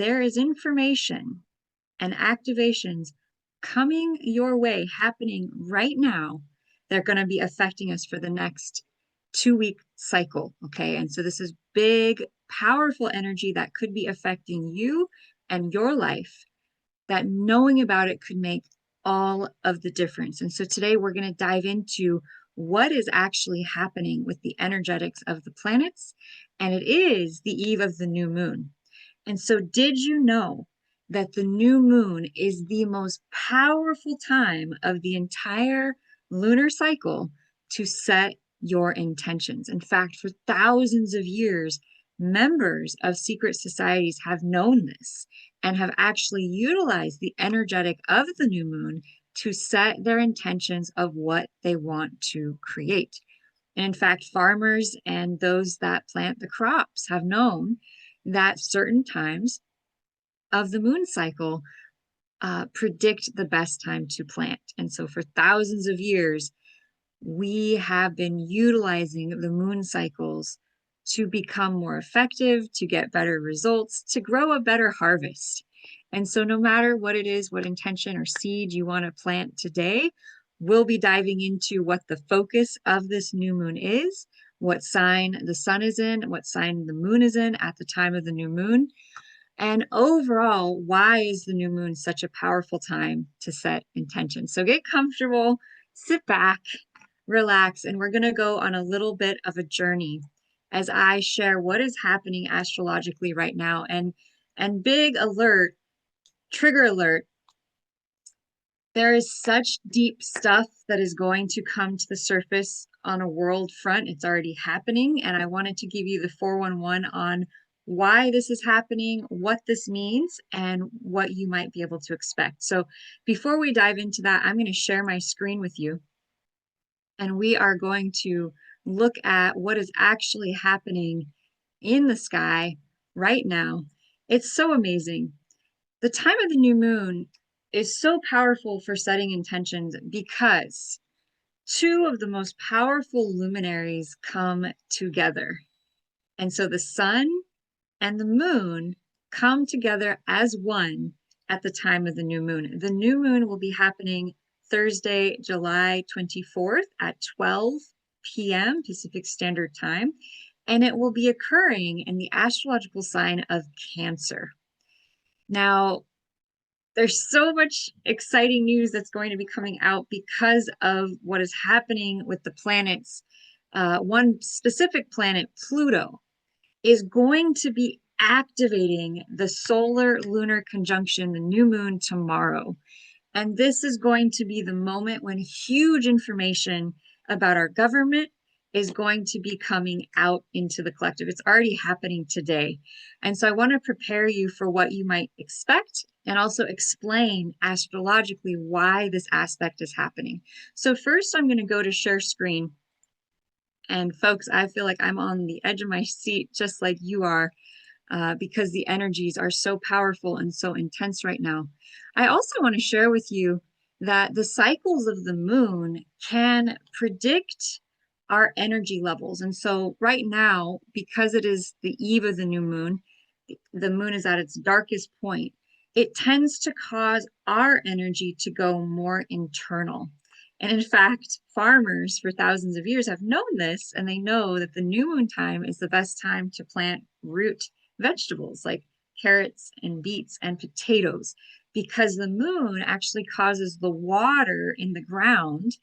there is information and activations coming your way, happening right now. They're going to be affecting us for the next 2-week cycle. Okay. And so this is big, powerful energy that could be affecting you and your life, that knowing about it could make all of the difference. And so today we're going to dive into what is actually happening with the energetics of the planets. And it is the eve of the new moon. And so, did you know that the new moon is the most powerful time of the entire lunar cycle to set your intentions? In fact, for thousands of years, members of secret societies have known this and have actually utilized the energetic of the new moon to set their intentions of what they want to create. And in fact, farmers and those that plant the crops have known that certain times of the moon cycle predict the best time to plant. And so for thousands of years, we have been utilizing the moon cycles to become more effective, to get better results, to grow a better harvest. And so no matter what it is, what intention or seed you want to plant today, we'll be diving into what the focus of this new moon is, what sign the sun is in, what sign the moon is in at the time of the new moon, and overall, why is the new moon such a powerful time to set intention? So get comfortable, sit back, relax, and we're going to go on a little bit of a journey as I share what is happening astrologically right now. And big alert, trigger alert, there is such deep stuff that is going to come to the surface on a world front. It's already happening, and I wanted to give you the 411 on why this is happening, what this means, and what you might be able to expect. So before we dive into that, I'm going to share my screen with you, and we are going to look at what is actually happening in the sky right now. It's so amazing. The time of the new moon is so powerful for setting intentions because two of the most powerful luminaries come together. And so the sun and the moon come together as one at the time of the new moon. The new moon will be happening Thursday, July 24th at 12 p.m. Pacific Standard Time, and it will be occurring in the astrological sign of Cancer. Now, there's so much exciting news that's going to be coming out because of what is happening with the planets. One specific planet, Pluto, is going to be activating the solar lunar conjunction, the new moon, tomorrow. And this is going to be the moment when huge information about our government is going to be coming out into the collective. It's already happening today. And so I want to prepare you for what you might expect and also explain astrologically why this aspect is happening. So first, I'm going to go to share screen. And folks, I feel like I'm on the edge of my seat, just like you are, because the energies are so powerful and so intense right now. I also want to share with you that the cycles of the moon can predict our energy levels. And so right now, because it is the eve of the new moon, the moon is at its darkest point, it tends to cause our energy to go more internal. And in fact, farmers for thousands of years have known this, and they know that the new moon time is the best time to plant root vegetables like carrots and beets and potatoes, because the moon actually causes the water in the ground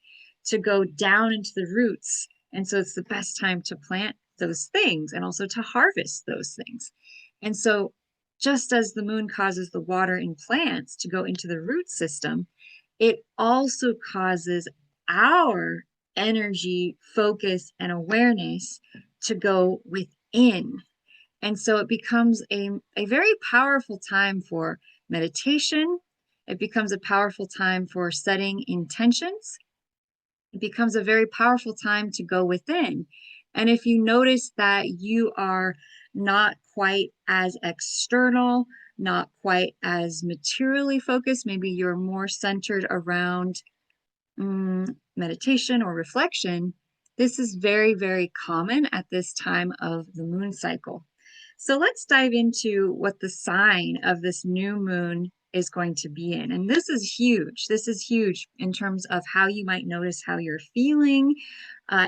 to go down into the roots. And so it's the best time to plant those things and also to harvest those things. And so just as the moon causes the water in plants to go into the root system, it also causes our energy, focus, and awareness to go within. And so it becomes a very powerful time for meditation. It becomes a powerful time for setting intentions. It becomes a very powerful time to go within. And if you notice that you are not quite as external, not quite as materially focused, maybe you're more centered around meditation or reflection, this is very, very common at this time of the moon cycle. So let's dive into what the sign of this new moon is going to be in. And this is huge. This is huge in terms of how you might notice how you're feeling,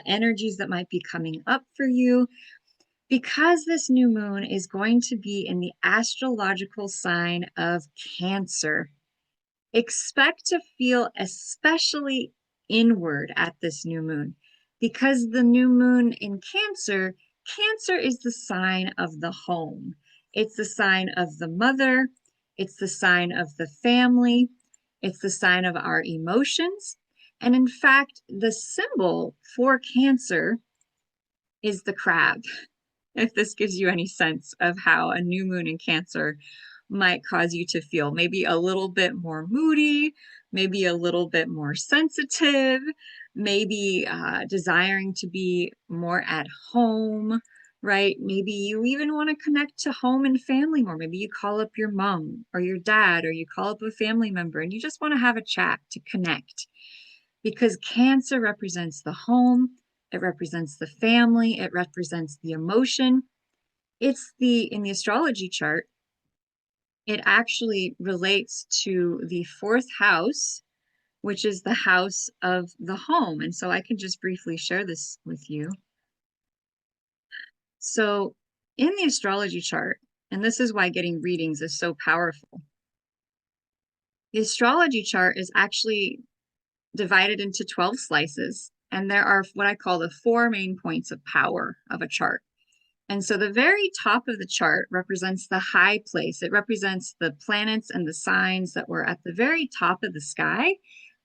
energies that might be coming up for you. Because this new moon is going to be in the astrological sign of Cancer, expect to feel especially inward at this new moon because the new moon in Cancer, Cancer is the sign of the home. It's the sign of the mother. It's the sign of the family. It's the sign of our emotions. And in fact, the symbol for Cancer is the crab, if this gives you any sense of how a new moon in Cancer might cause you to feel maybe a little bit more moody, maybe a little bit more sensitive, maybe desiring to be more at home, right? Maybe you even want to connect to home and family more. Maybe you call up your mom or your dad, or you call up a family member and you just want to have a chat to connect, because Cancer represents the home, it represents the family, it represents the emotion. In the astrology chart, it actually relates to the fourth house, which is the house of the home. And so I can just briefly share this with you. So in the astrology chart, and this is why getting readings is so powerful, the astrology chart is actually divided into 12 slices, and there are what I call the 4 main points of power of a chart. And so the very top of the chart represents the high place. It represents the planets and the signs that were at the very top of the sky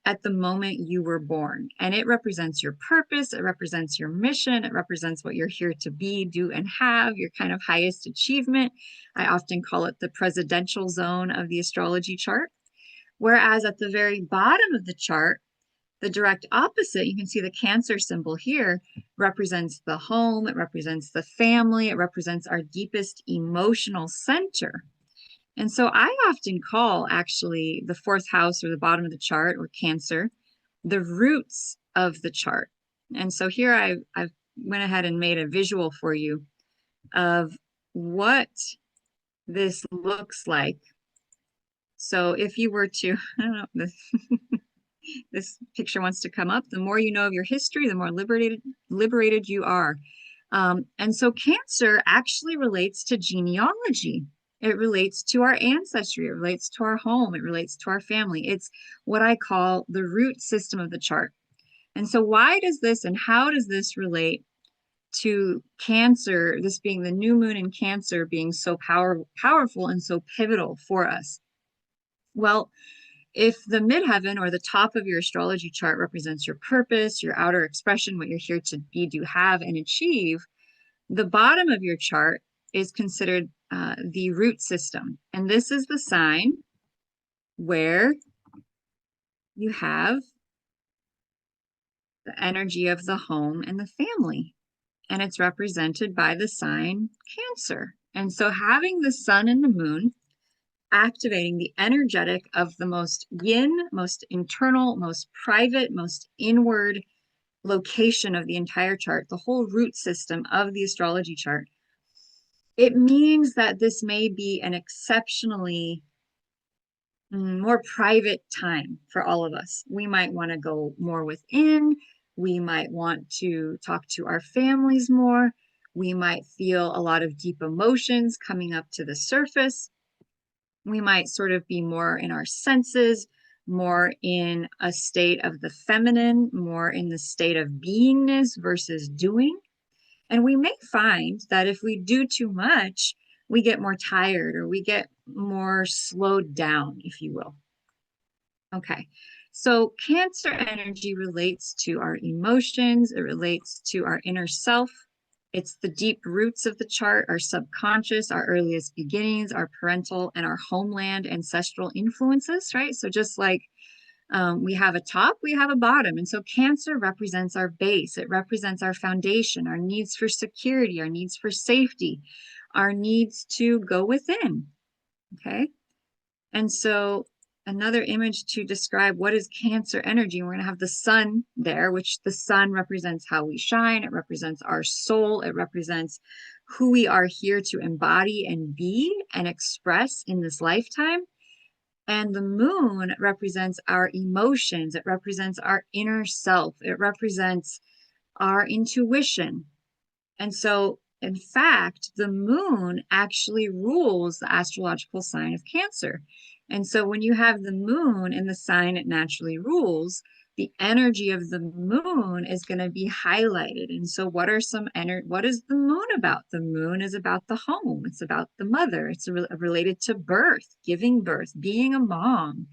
at the moment you were born. And it represents your purpose, it represents your mission, it represents what you're here to be, do, and have, your kind of highest achievement. I often call it the presidential zone of the astrology chart. Whereas at the very bottom of the chart, the direct opposite, you can see the Cancer symbol here, represents the home, it represents the family, it represents our deepest emotional center. And so I often call actually the fourth house, or the bottom of the chart, or Cancer, the roots of the chart. And so here I've went ahead and made a visual for you of what this looks like. So if you were to, I don't know, this picture wants to come up. The more you know of your history, the more liberated you are. And so Cancer actually relates to genealogy. It relates to our ancestry. It relates to our home. It relates to our family. It's what I call the root system of the chart. And so why does this and how does this relate to Cancer, this being the new moon in Cancer being so powerful and so pivotal for us? Well, if the midheaven, or the top of your astrology chart, represents your purpose, your outer expression, what you're here to be, do, have, and achieve, the bottom of your chart is considered the root system. And this is the sign where you have the energy of the home and the family. And it's represented by the sign Cancer. And so having the sun and the moon activating the energetic of the most yin, most internal, most private, most inward location of the entire chart, the whole root system of the astrology chart, it means that this may be an exceptionally more private time for all of us. We might want to go more within. We might want to talk to our families more. We might feel a lot of deep emotions coming up to the surface. We might sort of be more in our senses, more in a state of the feminine, more in the state of beingness versus doing. And we may find that if we do too much, we get more tired, or we get more slowed down, if you will. Okay, so Cancer energy relates to our emotions, it relates to our inner self. It's the deep roots of the chart, our subconscious, our earliest beginnings, our parental and our homeland ancestral influences, right? So just like we have a top, we have a bottom. And so Cancer represents our base. It represents our foundation, our needs for security, our needs for safety, our needs to go within, okay? And so another image to describe what is Cancer energy, we're going to have the sun there, which the sun represents how we shine. It represents our soul. It represents who we are here to embody and be and express in this lifetime. And the moon represents our emotions. It represents our inner self. It represents our intuition. And so, in fact, the moon actually rules the astrological sign of Cancer. And so, when you have the moon in the sign it naturally rules, the energy of the moon is going to be highlighted. And so, what is the moon about? The moon is about the home. It's about the mother. It's related to birth, giving birth, being a mom,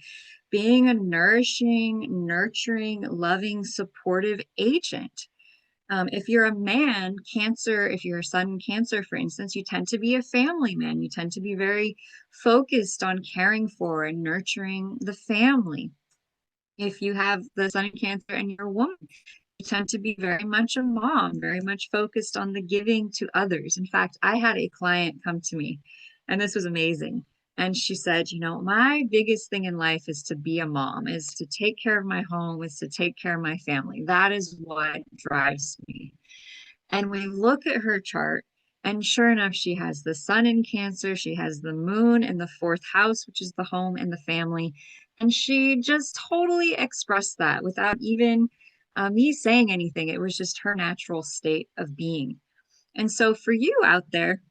being a nourishing, nurturing, loving, supportive agent. If you're a man, Cancer, if you're a sun in Cancer, for instance, you tend to be a family man. You tend to be very focused on caring for and nurturing the family. If you have the sun in Cancer and you're a woman, you tend to be very much a mom, very much focused on the giving to others. In fact, I had a client come to me, and this was amazing. And she said, my biggest thing in life is to be a mom, is to take care of my home, is to take care of my family. That is what drives me. And we look at her chart, and sure enough, she has the sun in Cancer. She has the moon in the fourth house, which is the home and the family. And she just totally expressed that without even me saying anything. It was just her natural state of being. And so for you out there,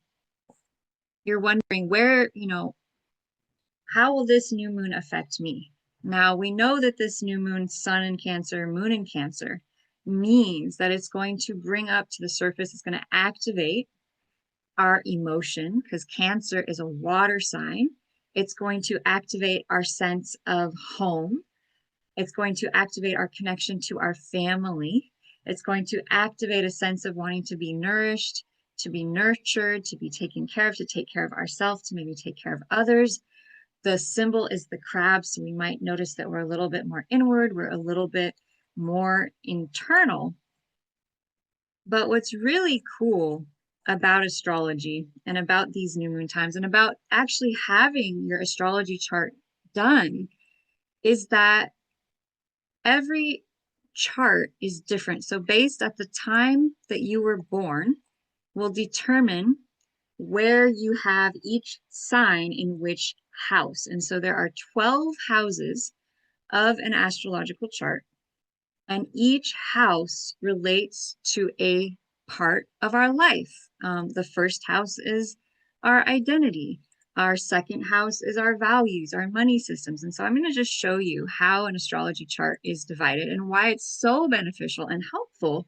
you're wondering how will this new moon affect me? Now, we know that this new moon, sun in Cancer, moon in Cancer, means that it's going to bring up to the surface, it's going to activate our emotion, because Cancer is a water sign. It's going to activate our sense of home. It's going to activate our connection to our family. It's going to activate a sense of wanting to be nourished, to be nurtured, to be taken care of, to take care of ourselves, to maybe take care of others. The symbol is the crab, so we might notice that we're a little bit more inward, we're a little bit more internal. But what's really cool about astrology and about these new moon times and about actually having your astrology chart done is that every chart is different. So based at the time that you were born will determine where you have each sign in which house. And so there are 12 houses of an astrological chart, and each house relates to a part of our life. The first house is our identity. Our second house is our values, our money systems. And so I'm going to just show you how an astrology chart is divided and why it's so beneficial and helpful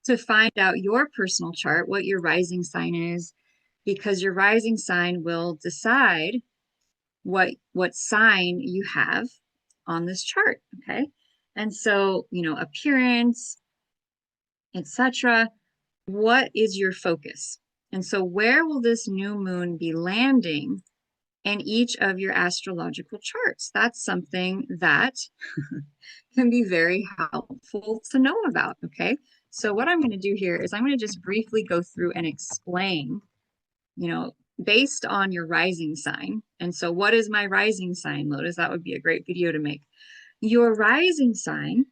to find out your personal chart, what your rising sign is, because your rising sign will decide what sign you have on this chart, okay? And so, appearance, etc. What is your focus? And so where will this new moon be landing in each of your astrological charts? That's something that can be very helpful to know about, okay? So what I'm going to do here is I'm going to just briefly go through and explain, based on your rising sign. And so what is my rising sign, Lotus? That would be a great video to make. Your rising sign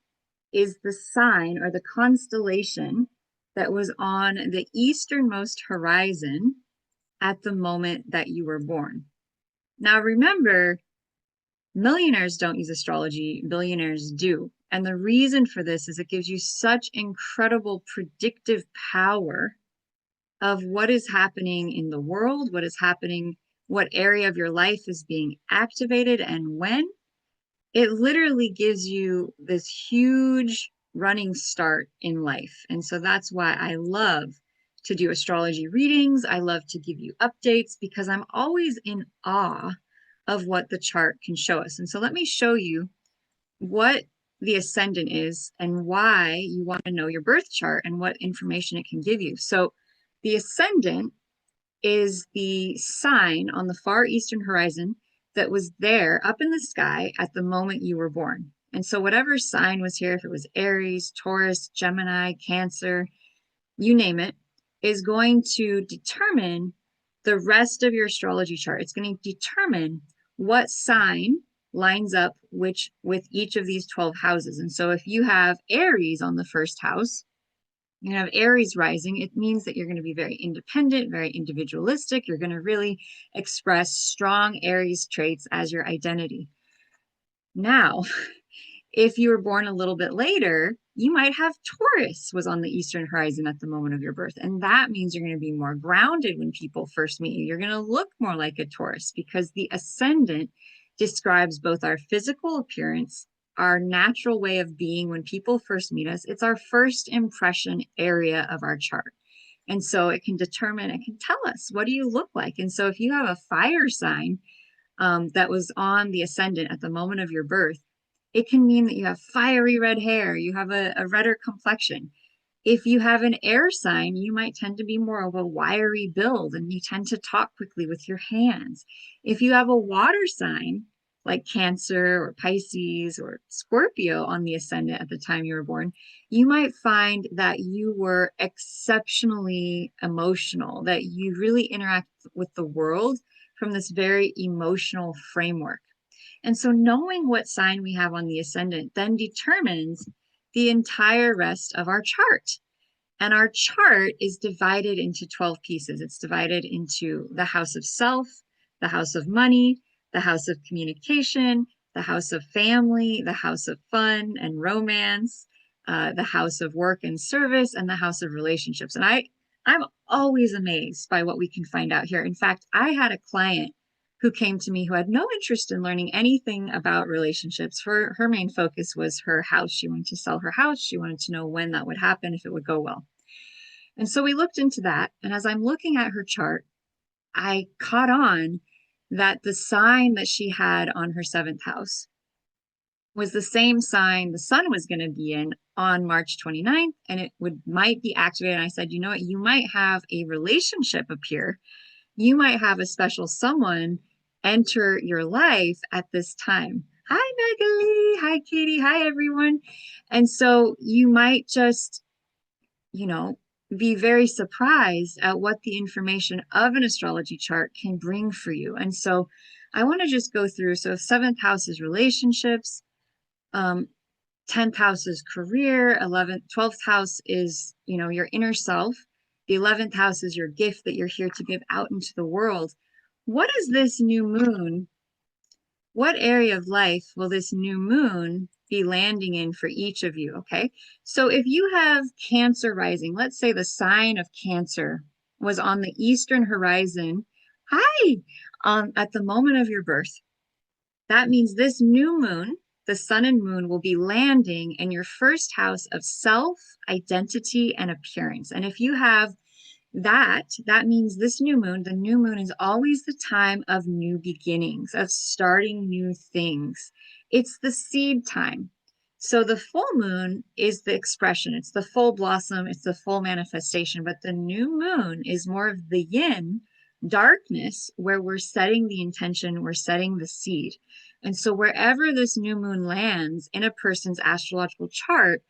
is the sign or the constellation that was on the easternmost horizon at the moment that you were born. Now, remember, millionaires don't use astrology, billionaires do. And the reason for this is it gives you such incredible predictive power of what is happening in the world, what is happening, what area of your life is being activated and when. It literally gives you this huge running start in life. And so that's why I love to do astrology readings. I love to give you updates because I'm always in awe of what the chart can show us. And so let me show you what the ascendant is and why you want to know your birth chart and what information it can give you. So the ascendant is the sign on the far eastern horizon that was there up in the sky at the moment you were born. And so whatever sign was here, if it was Aries, Taurus, Gemini, Cancer, you name it, is going to determine the rest of your astrology chart. It's going to determine what sign lines up with each of these 12 houses. And so if you have Aries on the first house, You have Aries rising, it means that you're going to be very independent, very individualistic. You're going to really express strong Aries traits as your identity. Now, if you were born a little bit later, you might have Taurus was on the eastern horizon at the moment of your birth. And that means you're going to be more grounded when people first meet you. You're going to look more like a Taurus because the ascendant describes both our physical appearance, our natural way of being when people first meet us. It's our first impression area of our chart. And so it can determine, it can tell us, what do you look like? And so if you have a fire sign, that was on the ascendant at the moment of your birth, it can mean that you have fiery red hair, you have a redder complexion. If you have an air sign, you might tend to be more of a wiry build and you tend to talk quickly with your hands. If you have a water sign, like Cancer or Pisces or Scorpio on the ascendant at the time you were born, you might find that you were exceptionally emotional, that you really interact with the world from this very emotional framework. And so knowing what sign we have on the ascendant then determines the entire rest of our chart. And our chart is divided into 12 pieces. It's divided into the house of self, the house of money, the house of communication, the house of family, the house of fun and romance, the house of work and service, and the house of relationships. And I'm always amazed by what we can find out here. In fact, I had a client who came to me who had no interest in learning anything about relationships. Her main focus was her house. She wanted to sell her house. She wanted to know when that would happen, if it would go well. And so we looked into that. And as I'm looking at her chart, I caught on that the sign that she had on her seventh house was the same sign the sun was going to be in on March 29th, and it might be activated. And I said, you know what, you might have a relationship appear. You might have a special someone enter your life at this time. Hi, Megaly. Hi, Katie. Hi, everyone. And so you might just, be very surprised at what the information of an astrology chart can bring for you. And so I want to just go through. So seventh house is relationships. 10th house is career. 12th house is, your inner self. The 11th house is your gift that you're here to give out into the world. What is this new moon? What area of life will this new moon be landing in for each of you? Okay. So if you have Cancer rising, let's say the sign of Cancer was on the eastern horizon. Hi, at the moment of your birth. That means this new moon, the sun and moon, will be landing in your first house of self, identity, and appearance. And if you have that means this new moon, the new moon is always the time of new beginnings, of starting new things. It's the seed time. So the full moon is the expression, it's the full blossom, it's the full manifestation. But the new moon is more of the yin, darkness, where we're setting the intention, we're setting the seed. And so wherever this new moon lands in a person's astrological chart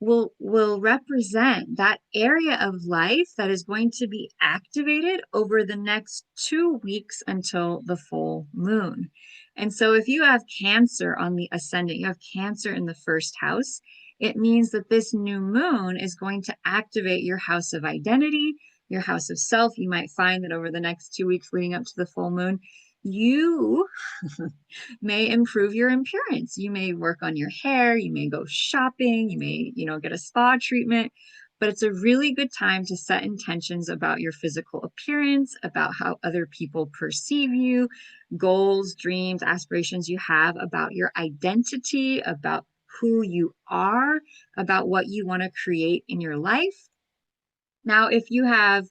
will represent that area of life that is going to be activated over the next 2 weeks until the full moon. And so if you have Cancer on the ascendant, you have Cancer in the first house, it means that this new moon is going to activate your house of identity, your house of self. You might find that over the next 2 weeks leading up to the full moon, you may improve your appearance. You may work on your hair, you may go shopping, you may, get a spa treatment, but it's a really good time to set intentions about your physical appearance, about how other people perceive you, goals, dreams, aspirations you have about your identity, about who you are, about what you want to create in your life. Now, if you have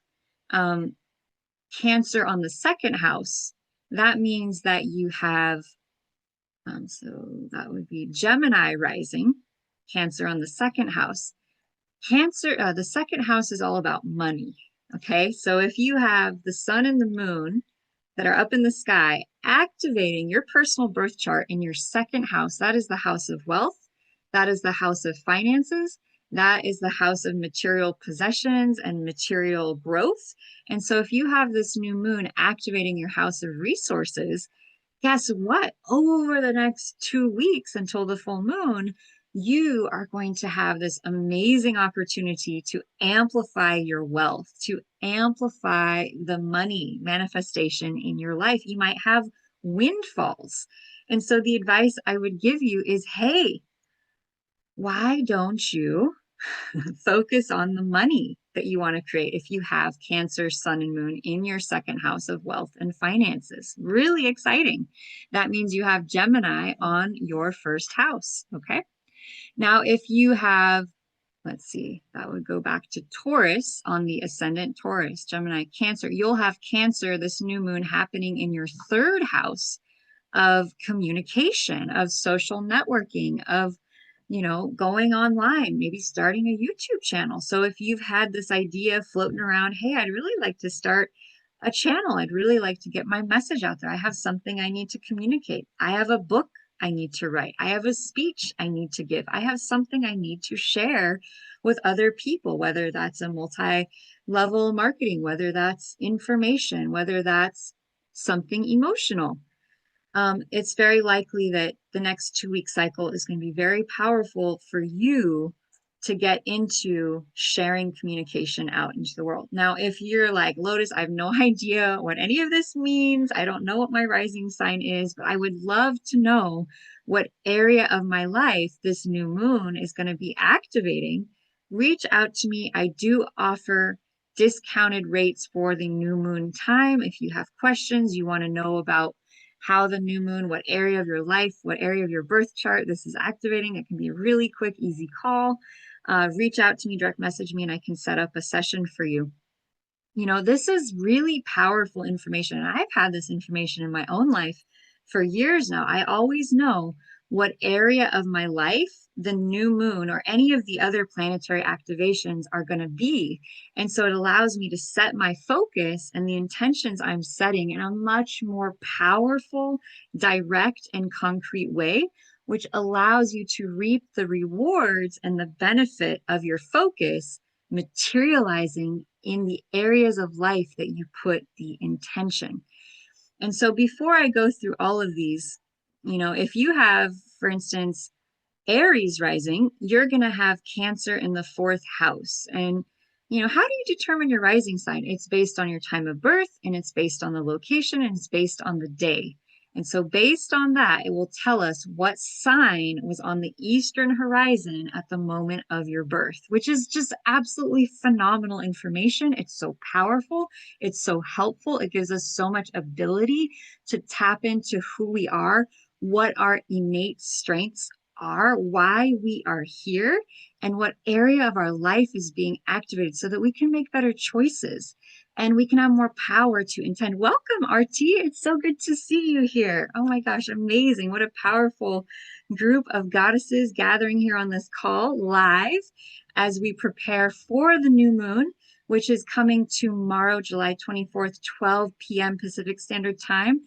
Cancer on the second house, that means that you have so that would be Gemini rising, Cancer on the second house. Cancer, the second house is all about money. Okay, so if you have the sun and the moon that are up in the sky activating your personal birth chart in your second house, that is the house of wealth, that is the house of finances, that is the house of material possessions and material growth. And so if you have this new moon activating your house of resources, guess what? Over the next 2 weeks until the full moon, you are going to have this amazing opportunity to amplify your wealth, to amplify the money manifestation in your life. You might have windfalls. And so the advice I would give you is, hey, why don't you focus on the money that you want to create if you have Cancer, Sun, and Moon in your second house of wealth and finances? Really exciting. That means you have Gemini on your first house. Okay. Now, if you have, let's see, that would go back to Taurus on the ascendant Taurus, Gemini, Cancer. You'll have Cancer, this new moon happening in your third house of communication, of social networking, of, going online, maybe starting a YouTube channel. So if you've had this idea floating around, hey, I'd really like to start a channel. I'd really like to get my message out there. I have something I need to communicate. I have a book I need to write. I have a speech I need to give. I have something I need to share with other people, whether that's a multi-level marketing, whether that's information, whether that's something emotional. It's very likely that the next 2 week cycle is going to be very powerful for you to get into sharing communication out into the world. Now, if you're like, Lotus, I have no idea what any of this means. I don't know what my rising sign is, but I would love to know what area of my life this new moon is going to be activating. Reach out to me. I do offer discounted rates for the new moon time. If you have questions, you want to know about how the new moon, what area of your life, what area of your birth chart this is activating. It can be a really quick, easy call. Reach out to me, direct message me, and I can set up a session for you. This is really powerful information. And I've had this information in my own life for years now. I always know what area of my life the new moon or any of the other planetary activations are going to be. And so it allows me to set my focus and the intentions I'm setting in a much more powerful, direct, and concrete way, which allows you to reap the rewards and the benefit of your focus materializing in the areas of life that you put the intention. And so before I go through all of these, if you have, for instance, Aries rising, you're going to have Cancer in the fourth house. And, how do you determine your rising sign? It's based on your time of birth, and it's based on the location, and it's based on the day. And so based on that, it will tell us what sign was on the eastern horizon at the moment of your birth, which is just absolutely phenomenal information. It's so powerful. It's so helpful. It gives us so much ability to tap into who we are, what our innate strengths are, why we are here, and what area of our life is being activated so that we can make better choices and we can have more power to intend. Welcome, RT. It's so good to see you here. Oh my gosh, amazing. What a powerful group of goddesses gathering here on this call live as we prepare for the new moon, which is coming tomorrow, July 24th, 12 p.m. Pacific Standard Time.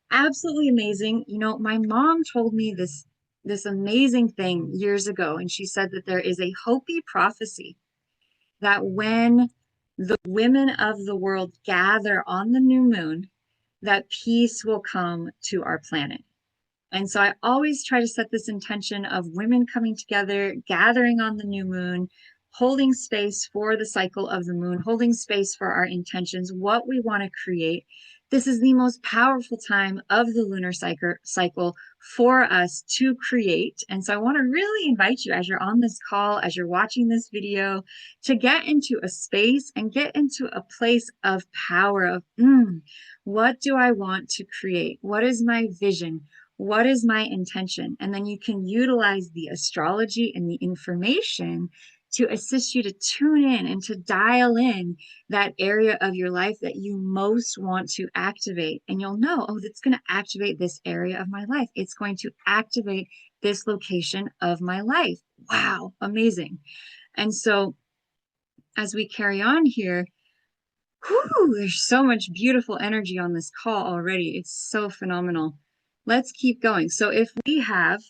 Absolutely amazing. My mom told me this amazing thing years ago, and she said that there is a Hopi prophecy that when the women of the world gather on the new moon, that peace will come to our planet. And so I always try to set this intention of women coming together, gathering on the new moon, holding space for the cycle of the moon, holding space for our intentions, what we want to create. This is the most powerful time of the lunar cycle for us to create. And so I want to really invite you as you're on this call, as you're watching this video, to get into a space and get into a place of power of, what do I want to create? What is my vision? What is my intention? And then you can utilize the astrology and the information to assist you to tune in and to dial in that area of your life that you most want to activate. And you'll know, oh, that's going to activate this area of my life. It's going to activate this location of my life. Wow, amazing. And so as we carry on here, there's so much beautiful energy on this call already. It's so phenomenal. Let's keep going. So if we have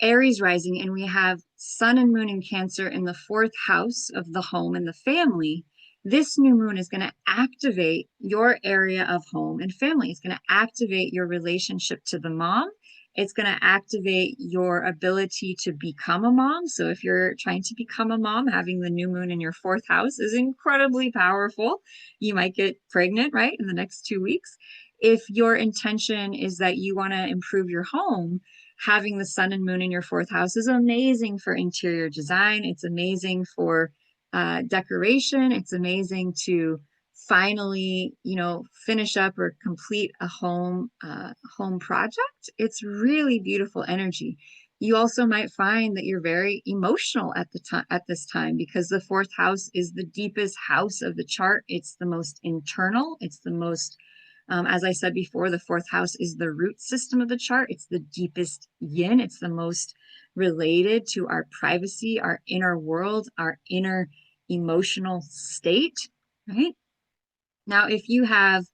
Aries rising and we have Sun and Moon in Cancer in the fourth house of the home and the family, this new moon is going to activate your area of home and family. It's going to activate your relationship to the mom It's going to activate your ability to become a mom. So if you're trying to become a mom, having the new moon in your fourth house is incredibly powerful. You might get pregnant, right, in the next 2 weeks. If your intention is that you want to improve your home, having the sun and moon in your fourth house is amazing for interior design. It's amazing for decoration. It's amazing to finally, finish up or complete a home project. It's really beautiful energy. You also might find that you're very emotional at the time at this time because the fourth house is the deepest house of the chart. It's the most internal. It's the most as I said before, the fourth house is the root system of the chart. It's the deepest yin. It's the most related to our privacy, our inner world, our inner emotional state, right? Now, if you have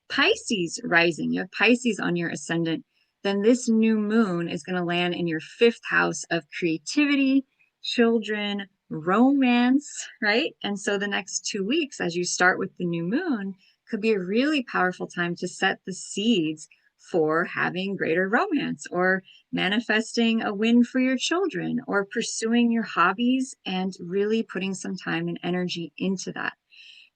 Pisces rising, you have Pisces on your ascendant, then this new moon is going to land in your fifth house of creativity, children, romance, right? And so the next 2 weeks, as you start with the new moon, could be a really powerful time to set the seeds for having greater romance or manifesting a win for your children or pursuing your hobbies and really putting some time and energy into that.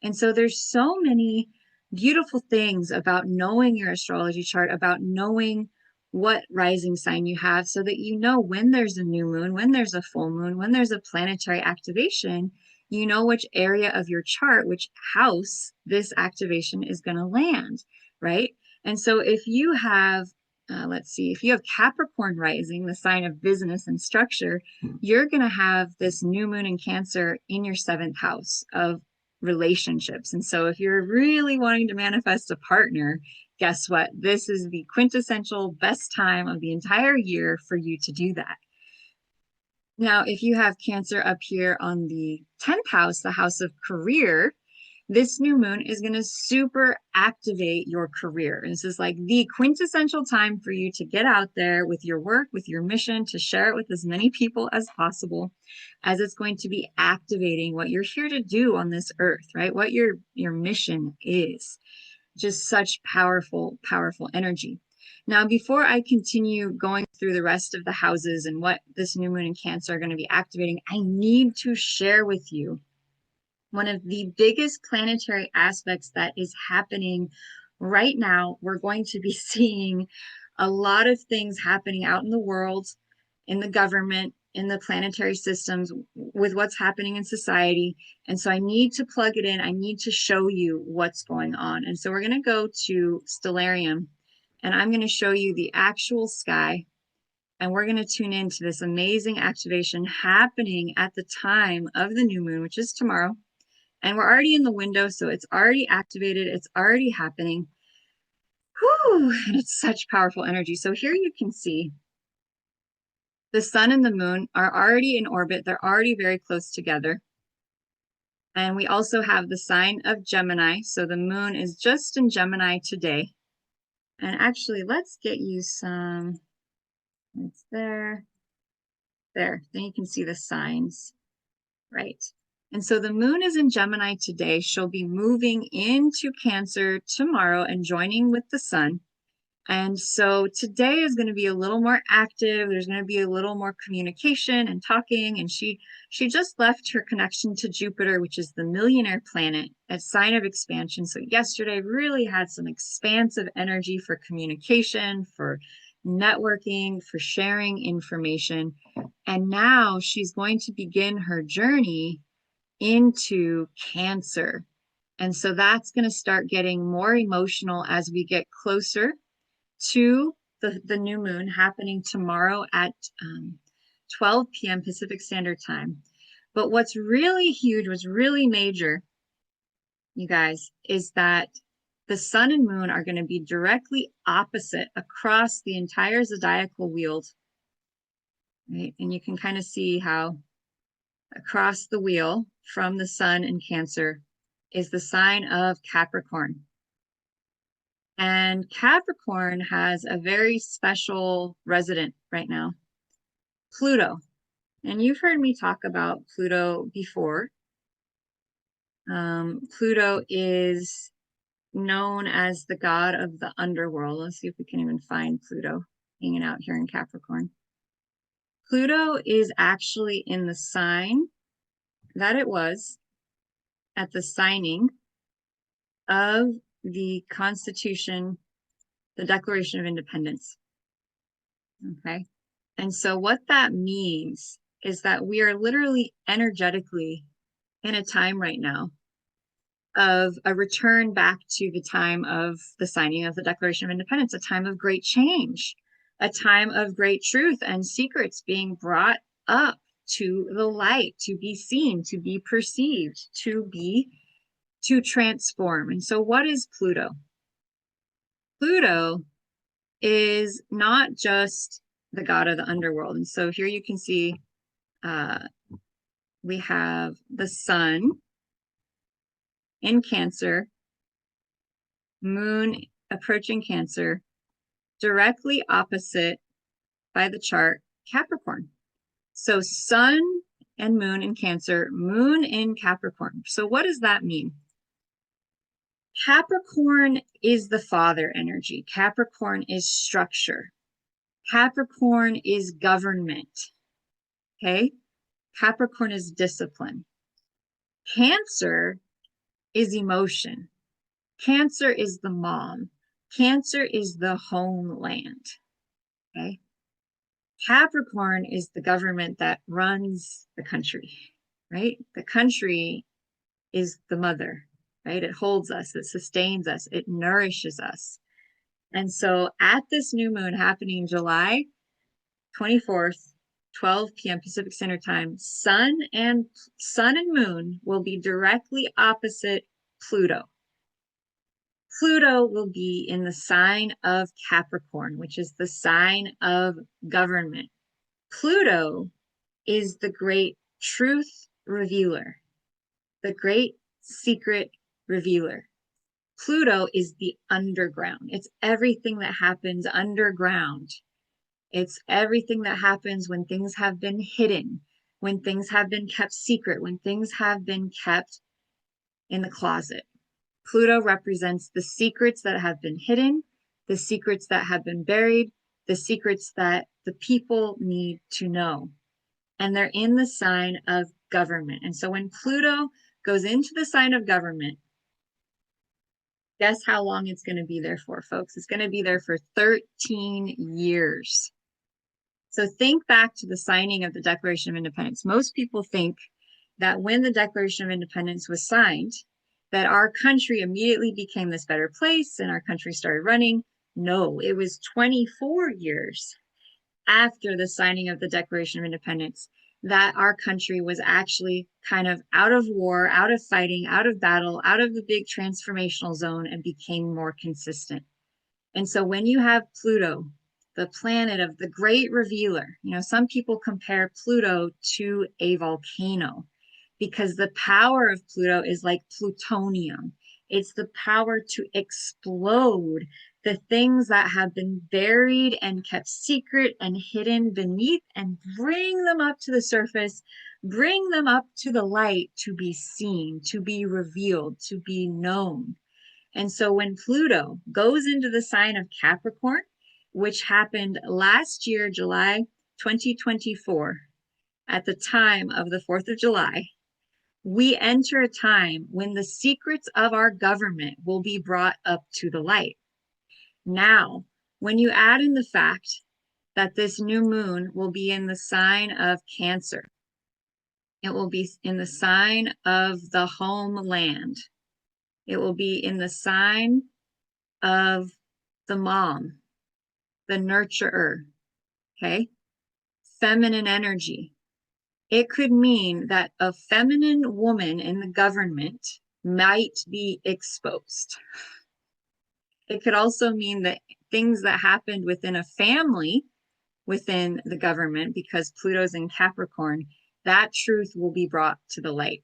And so there's so many beautiful things about knowing your astrology chart, about knowing what rising sign you have so that you know when there's a new moon, when there's a full moon, when there's a planetary activation, you know which area of your chart, which house this activation is going to land, right? And so if you have, let's see, if you have Capricorn rising, the sign of business and structure, you're going to have this new moon in Cancer in your seventh house of relationships. And so if you're really wanting to manifest a partner, guess what? This is the quintessential best time of the entire year for you to do that. Now, if you have Cancer up here on the 10th house, the house of career, this new moon is going to super activate your career. And this is like the quintessential time for you to get out there with your work, with your mission, to share it with as many people as possible, as it's going to be activating what you're here to do on this earth, right? What your mission is. Just such powerful, powerful energy. Now, before I continue going through the rest of the houses and what this new moon in Cancer are going to be activating, I need to share with you one of the biggest planetary aspects that is happening right now. We're going to be seeing a lot of things happening out in the world, in the government, in the planetary systems, with what's happening in society. And so I need to plug it in. I need to show you what's going on. And so we're going to go to Stellarium, and I'm going to show you the actual sky. And we're going to tune into this amazing activation happening at the time of the new moon, which is tomorrow. And we're already in the window, so it's already activated. It's already happening. Whew, and it's such powerful energy. So here you can see the sun and the moon are already in orbit. They're already very close together. And we also have the sign of Gemini. So the moon is just in Gemini today. And actually, let's get you some, it's there, there. Then you can see the signs, right? And so the moon is in Gemini today. She'll be moving into Cancer tomorrow and joining with the sun. And so today is going to be a little more active. There's going to be a little more communication and talking. And she just left her connection to Jupiter, which is the millionaire planet, a sign of expansion. So yesterday really had some expansive energy for communication, for networking, for sharing information. And now she's going to begin her journey into Cancer. And so that's going to start getting more emotional as we get closer to the new moon happening tomorrow at 12 p.m. Pacific Standard Time. But what's really huge, what's really major, you guys, is that the sun and moon are going to be directly opposite across the entire zodiacal wheel, right? And you can kind of see how across the wheel from the sun in Cancer is the sign of Capricorn. And Capricorn has a very special resident right now, Pluto. And you've heard me talk about Pluto before. Pluto is known as the god of the underworld. Let's see if we can even find Pluto. hanging out here in Capricorn. Pluto is actually in the sign that it was at the signing of the Constitution, the Declaration of Independence. Okay. And so what that means is that we are literally energetically in a time right now of a return back to the time of the signing of the Declaration of Independence, a time of great change, a time of great truth and secrets being brought up to the light, to be seen, to be perceived, to transform. And so what is Pluto? Pluto is not just the god of the underworld. And so here you can see we have the sun in Cancer, moon approaching Cancer, directly opposite by the chart Capricorn. So sun and moon in Cancer, moon in Capricorn. So what does that mean? Capricorn is the father energy. Capricorn is structure. Capricorn is government. Okay? Capricorn is discipline. Cancer is emotion. Cancer is the mom. Cancer is the homeland. Okay? Capricorn is the government that runs the country, right? The country is the mother, right? It holds us, it sustains us, it nourishes us. And so at this new moon happening July 24th, 12 p.m. Pacific Standard Time, sun and moon will be directly opposite Pluto. Pluto will be in the sign of Capricorn, which is the sign of government. Pluto is the great truth revealer, the great secret revealer. Pluto is the underground. It's everything that happens underground. It's everything that happens when things have been hidden, when things have been kept secret, when things have been kept in the closet. Pluto represents the secrets that have been hidden, the secrets that have been buried, the secrets that the people need to know. And they're in the sign of government. And so when Pluto goes into the sign of government, guess how long it's going to be there for, folks? It's going to be there for 13 years. So think back to the signing of the Declaration of Independence. Most people think that when the Declaration of Independence was signed, that our country immediately became this better place and our country started running. No, it was 24 years after the signing of the Declaration of Independence that our country was actually kind of out of war, out of fighting, out of battle, out of the big transformational zone, and became more consistent. And so when you have Pluto, the planet of the great revealer, some people compare Pluto to a volcano because the power of Pluto is like plutonium. It's the power to explode the things that have been buried and kept secret and hidden beneath and bring them up to the surface, bring them up to the light to be seen, to be revealed, to be known. And so when Pluto goes into the sign of Capricorn, which happened last year, July 2024, at the time of the 4th of July, we enter a time when the secrets of our government will be brought up to the light. Now, when you add in the fact that this new moon will be in the sign of Cancer, it will be in the sign of the homeland, it will be in the sign of the mom, the nurturer, okay? Feminine energy. It could mean that a feminine woman in the government might be exposed. It could also mean that things that happened within a family, within the government, because Pluto's in Capricorn, that truth will be brought to the light.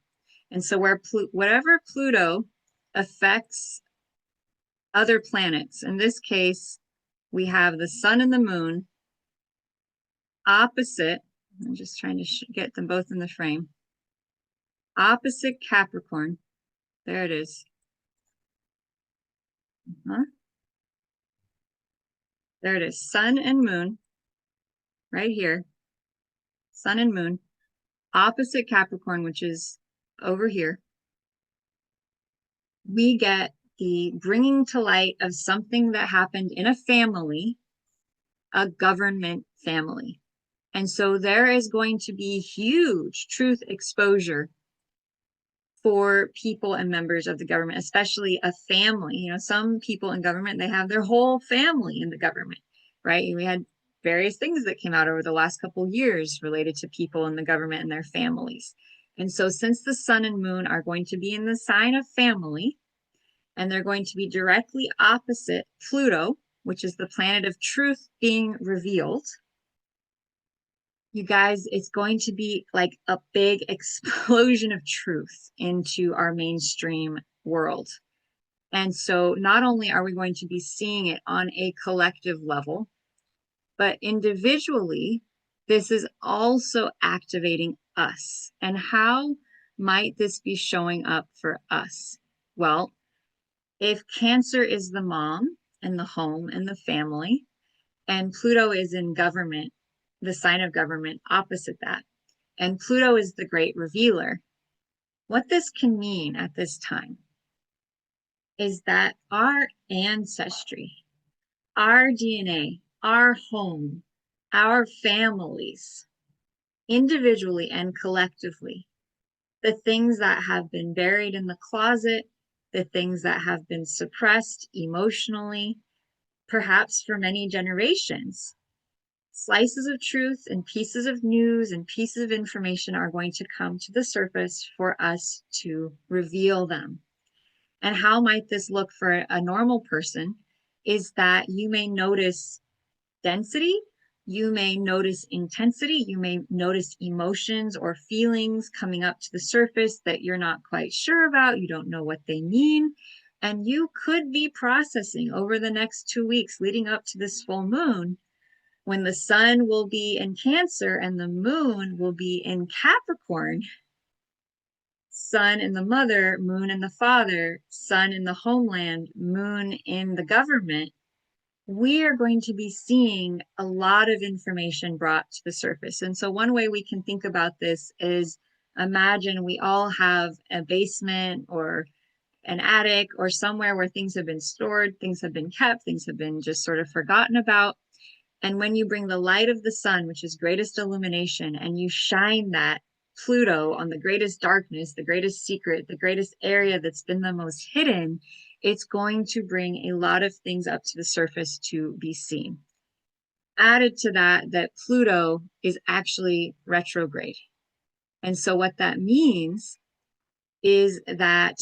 And so whatever Pluto affects other planets, in this case, we have the sun and the moon opposite. I'm just trying to get them both in the frame. Opposite Capricorn. There it is. There it is. Sun and moon right here. Sun and moon opposite Capricorn, which is over here. We get the bringing to light of something that happened in a family, a government family. And so there is going to be huge truth exposure for people and members of the government, especially a family. You know, some people in government, they have their whole family in the government, right? We had various things that came out over the last couple of years related to people in the government and their families. And so since the sun and moon are going to be in the sign of family, and they're going to be directly opposite Pluto, which is the planet of truth being revealed, you guys, it's going to be like a big explosion of truth into our mainstream world. And so not only are we going to be seeing it on a collective level, but individually, this is also activating us. And how might this be showing up for us? Well, if Cancer is the mom and the home and the family, and Pluto is in government, the sign of government opposite that, and Pluto is the great revealer, what this can mean at this time is that our ancestry, our DNA, our home, our families, individually and collectively, the things that have been buried in the closet, the things that have been suppressed emotionally, perhaps for many generations, slices of truth and pieces of news and pieces of information are going to come to the surface for us to reveal them. And how might this look for a normal person is that you may notice density, you may notice intensity, you may notice emotions or feelings coming up to the surface that you're not quite sure about, you don't know what they mean. And you could be processing over the next 2 weeks leading up to this full moon, when the sun will be in Cancer and the moon will be in Capricorn, sun in the mother, moon in the father, sun in the homeland, moon in the government, we are going to be seeing a lot of information brought to the surface. And so one way we can think about this is, imagine we all have a basement or an attic or somewhere where things have been stored, things have been kept, things have been just sort of forgotten about. And when you bring the light of the sun, which is greatest illumination, and you shine that Pluto on the greatest darkness, the greatest secret, the greatest area that's been the most hidden, it's going to bring a lot of things up to the surface to be seen. Added to that, that Pluto is actually retrograde. And so what that means is that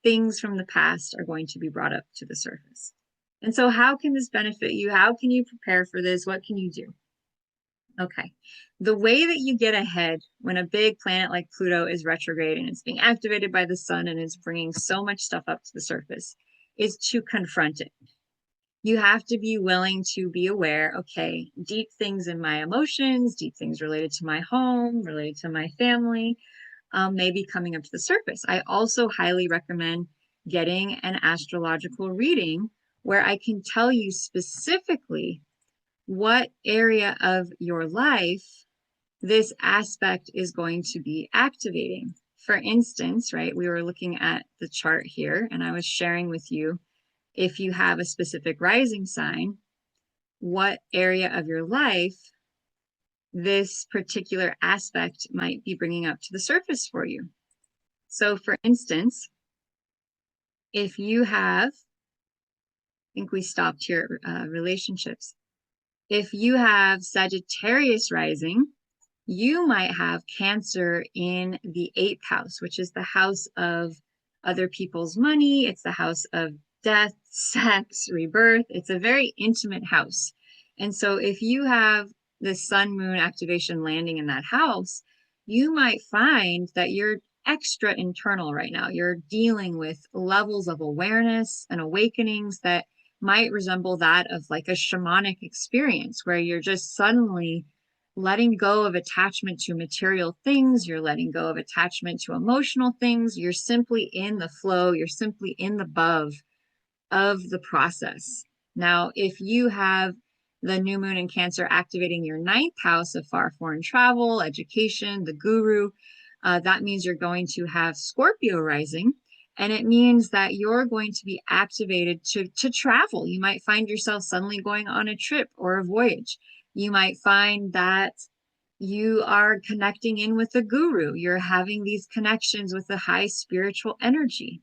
things from the past are going to be brought up to the surface. And so how can this benefit you? How can you prepare for this? What can you do? Okay. The way that you get ahead when a big planet like Pluto is retrograde and it's being activated by the sun and it's bringing so much stuff up to the surface is to confront it. You have to be willing to be aware, okay, deep things in my emotions, deep things related to my home, related to my family, may be coming up to the surface. I also highly recommend getting an astrological reading where I can tell you specifically what area of your life this aspect is going to be activating. For instance, right, we were looking at the chart here and I was sharing with you, if you have a specific rising sign, what area of your life this particular aspect might be bringing up to the surface for you. So for instance, if you have, I think we stopped here at relationships. If you have Sagittarius rising, you might have Cancer in the 8th house, which is the house of other people's money. It's the house of death, sex, rebirth. It's a very intimate house. And so if you have the sun moon activation landing in that house, you might find that you're extra internal right now. You're dealing with levels of awareness and awakenings that might resemble that of like a shamanic experience where you're just suddenly letting go of attachment to material things. You're letting go of attachment to emotional things. You're simply in the flow. You're simply in the above of the process. Now, if you have the new moon in Cancer activating your ninth house of far foreign travel, education, the guru, that means you're going to have Scorpio rising. And it means that you're going to be activated to travel. You might find yourself suddenly going on a trip or a voyage. You might find that you are connecting in with a guru. You're having these connections with a high spiritual energy.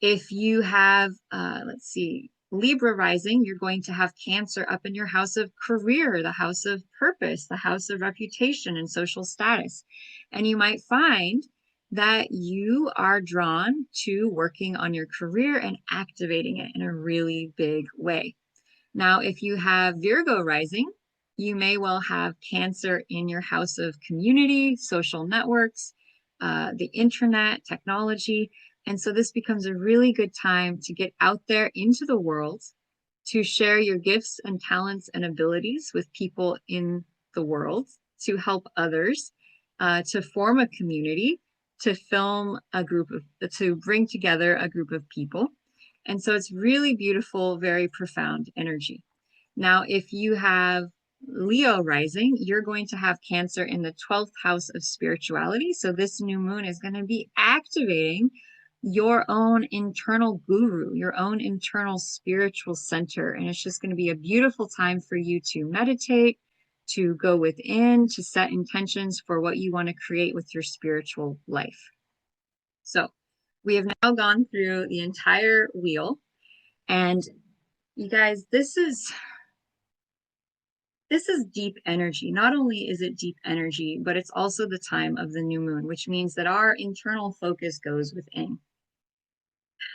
If you have, let's see, Libra rising, you're going to have Cancer up in your house of career, the house of purpose, the house of reputation and social status. And you might find that you are drawn to working on your career and activating it in a really big way. Now, if you have Virgo rising, you may well have Cancer in your house of community, social networks, the internet, technology. And so this becomes a really good time to get out there into the world, to share your gifts and talents and abilities with people in the world, to help others, to form a community, to film a group of, to bring together a group of people. And so it's really beautiful, very profound energy. Now, if you have Leo rising, you're going to have Cancer in the 12th house of spirituality. So this new moon is going to be activating your own internal guru, your own internal spiritual center. And it's just going to be a beautiful time for you to meditate, to go within, to set intentions for what you want to create with your spiritual life. So we have now gone through the entire wheel. And you guys, this is deep energy. Not only is it deep energy, but it's also the time of the new moon, which means that our internal focus goes within.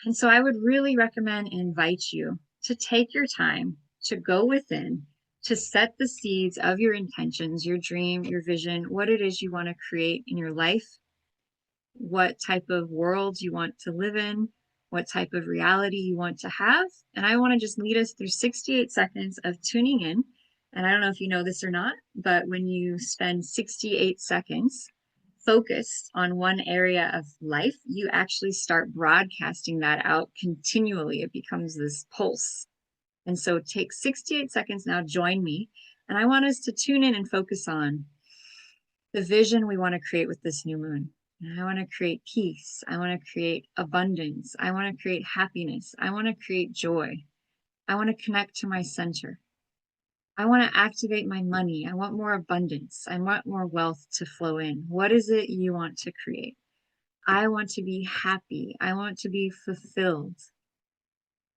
And so I would really recommend and invite you to take your time to go within, to set the seeds of your intentions, your dream, your vision, what it is you want to create in your life, what type of world you want to live in, what type of reality you want to have. And I want to just lead us through 68 seconds of tuning in. And I don't know if you know this or not, but when you spend 68 seconds focused on one area of life, you actually start broadcasting that out continually. It becomes this pulse. And so take 68 seconds now, join me. And I want us to tune in and focus on the vision we want to create with this new moon. I want to create peace. I want to create abundance. I want to create happiness. I want to create joy. I want to connect to my center. I want to activate my money. I want more abundance. I want more wealth to flow in. What is it you want to create? I want to be happy. I want to be fulfilled.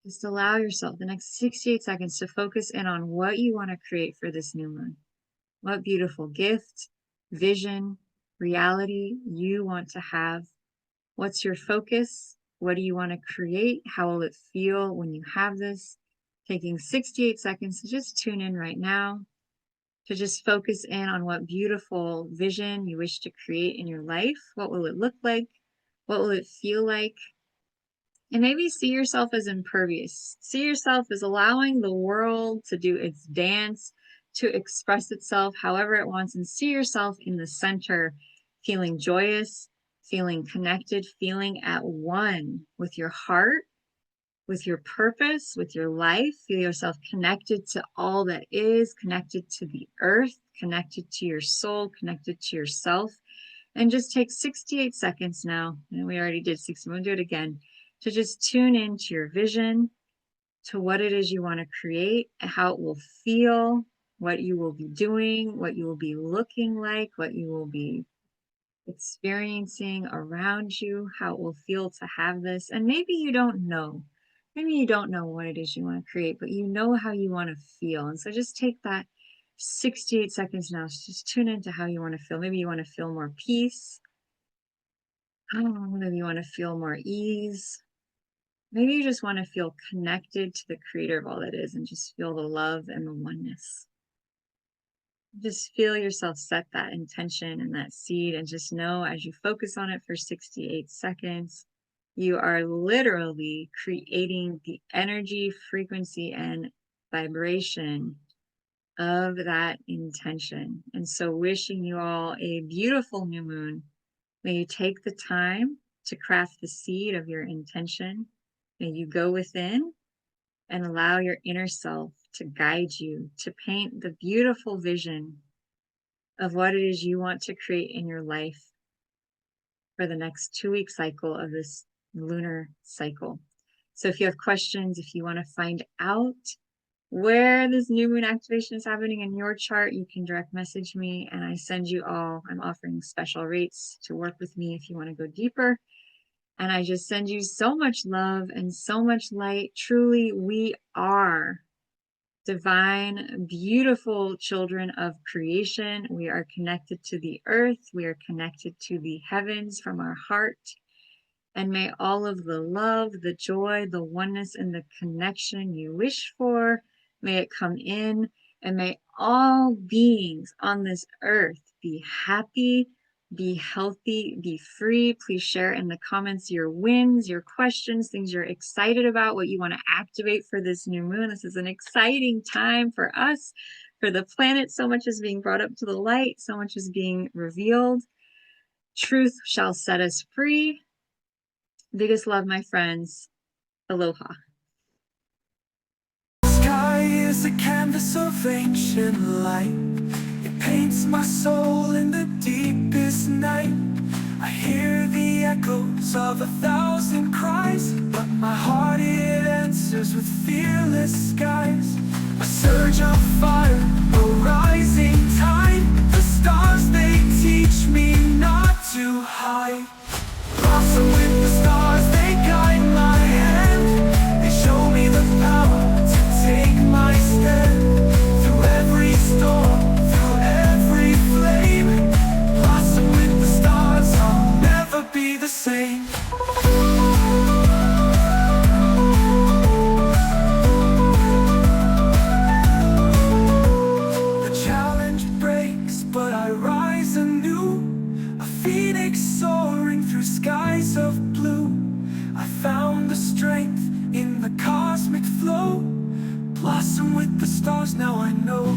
Just allow yourself the next 68 seconds to focus in on what you want to create for this new moon. What beautiful gift, vision, reality you want to have. What's your focus? What do you want to create? How will it feel when you have this? Taking 68 seconds to just tune in right now, to just focus in on what beautiful vision you wish to create in your life. What will it look like? What will it feel like? And maybe see yourself as impervious. See yourself as allowing the world to do its dance, to express itself however it wants, and see yourself in the center, feeling joyous, feeling connected, feeling at one with your heart, with your purpose, with your life. Feel yourself connected to all that is, connected to the earth, connected to your soul, connected to yourself. And just take 68 seconds now. And we already did 60. We'll do it again. To just tune into your vision, to what it is you want to create, how it will feel, what you will be doing, what you will be looking like, what you will be experiencing around you, how it will feel to have this. And maybe you don't know. Maybe you don't know what it is you want to create, but you know how you want to feel. And so just take that 68 seconds now. Just tune into how you want to feel. Maybe you want to feel more peace. Maybe you want to feel more ease. Maybe you just want to feel connected to the creator of all that is and just feel the love and the oneness. Just feel yourself set that intention and that seed, and just know as you focus on it for 68 seconds, you are literally creating the energy, frequency, and vibration of that intention. And so wishing you all a beautiful new moon. May you take the time to craft the seed of your intention. May you go within and allow your inner self to guide you to paint the beautiful vision of what it is you want to create in your life for the next 2-week cycle of this lunar cycle. So if you have questions, if you want to find out where this new moon activation is happening in your chart, you can direct message me and I send you all. I'm offering special rates to work with me if you want to go deeper. And I just send you so much love and so much light. Truly, we are divine, beautiful children of creation. We are connected to the earth. We are connected to the heavens from our heart. And may all of the love, the joy, the oneness, and the connection you wish for, may it come in. And may all beings on this earth be happy, be healthy, be free. Please share in the comments your wins, your questions, things you're excited about, what you want to activate for this new moon. This is an exciting time for us, for the planet. So much is being brought up to the light. So much is being revealed. Truth shall set us free. Biggest love, my friends. Aloha. Sky is a canvas of ancient light. It paints my soul in the deepest night. I hear the echoes of 1,000 cries, but my heart it answers with fearless skies. A surge of fire, a rising tide. The stars they teach me not to hide. Blossom with the stars, they guide my hand. They show me the power to take my stand. Through every storm, through every flame. Blossom with the stars, I'll never be the same. The challenge breaks, but I rise anew. A phoenix soaring through skies of blue. I found the strength in the cosmic flow. Blossom with the stars, now I know.